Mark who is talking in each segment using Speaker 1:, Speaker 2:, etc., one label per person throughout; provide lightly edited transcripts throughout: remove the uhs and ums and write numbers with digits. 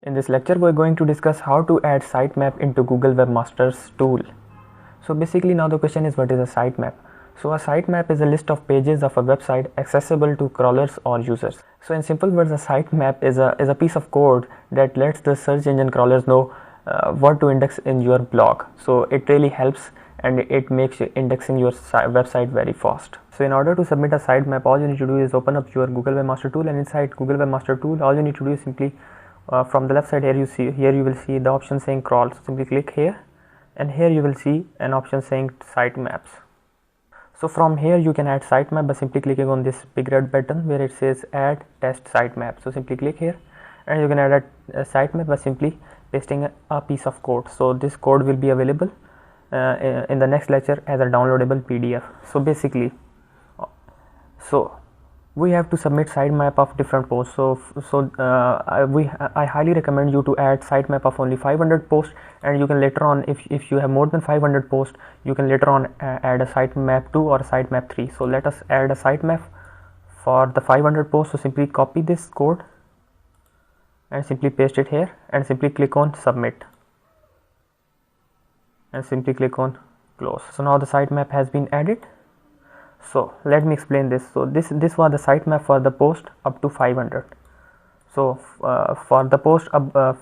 Speaker 1: In this lecture, we're going to discuss how to add sitemap into Google Webmaster's tool. So basically now the question is, what is a sitemap? So a sitemap is a list of pages of a website accessible to crawlers or users. So in simple words, a sitemap is a piece of code that lets the search engine crawlers know what to index in your blog. So it really helps and it makes indexing your website very fast. So in order to submit a sitemap, all you need to do is open up your Google Webmaster tool, and inside Google Webmaster tool, all you need to do is simply from the left side here you will see the option saying crawl. So simply click here, and here you will see an option saying sitemaps. So from here you can add sitemap by simply clicking on this big red button where it says add test sitemap. So simply click here, and you can add a sitemap by simply pasting a piece of code. So this code will be available in the next lecture as a downloadable PDF. So basically, we have to submit sitemap of different posts. I highly recommend you to add sitemap of only 500 posts, and you can later on, if you have more than 500 posts, you can later on add a sitemap 2 or sitemap 3. So let us add a sitemap for the 500 posts. So simply copy this code and simply paste it here, and simply click on submit, and simply click on close. So now the sitemap has been added. So let me explain this. So this was the sitemap for the post up to 500. So for the post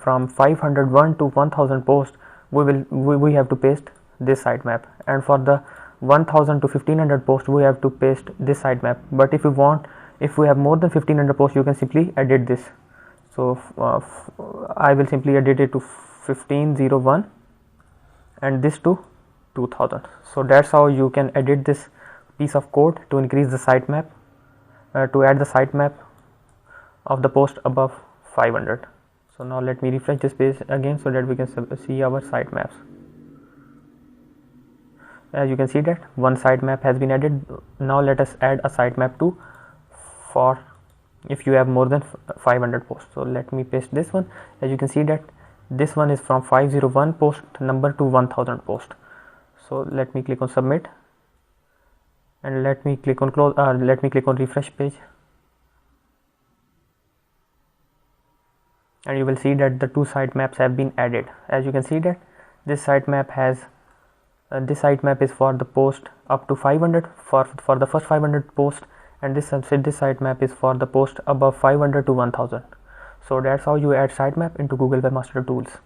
Speaker 1: from 501 to 1000 posts, we have to paste this sitemap, and for the 1000 to 1500 posts we have to paste this sitemap. But if we have more than 1500 posts, you can simply edit this. So I will simply edit it to 1501 and this to 2000. So that's how you can edit this piece of code to increase the sitemap, to add the sitemap of the post above 500. So now let me refresh this page again so that we can see our sitemaps. As you can see that one sitemap has been added. Now let us add a sitemap 2 for if you have more than 500 posts. So let me paste this one. As you can see that this one is from 501 post number to 1000 post. So let me click on submit, and let me click on close. Let me click on refresh page, and you will see that the two sitemaps have been added. As you can see that this sitemap has is for the post up to 500 for the first 500 post, and this sitemap is for the post above 500 to 1000. So that's how you add sitemap into Google Webmaster Tools.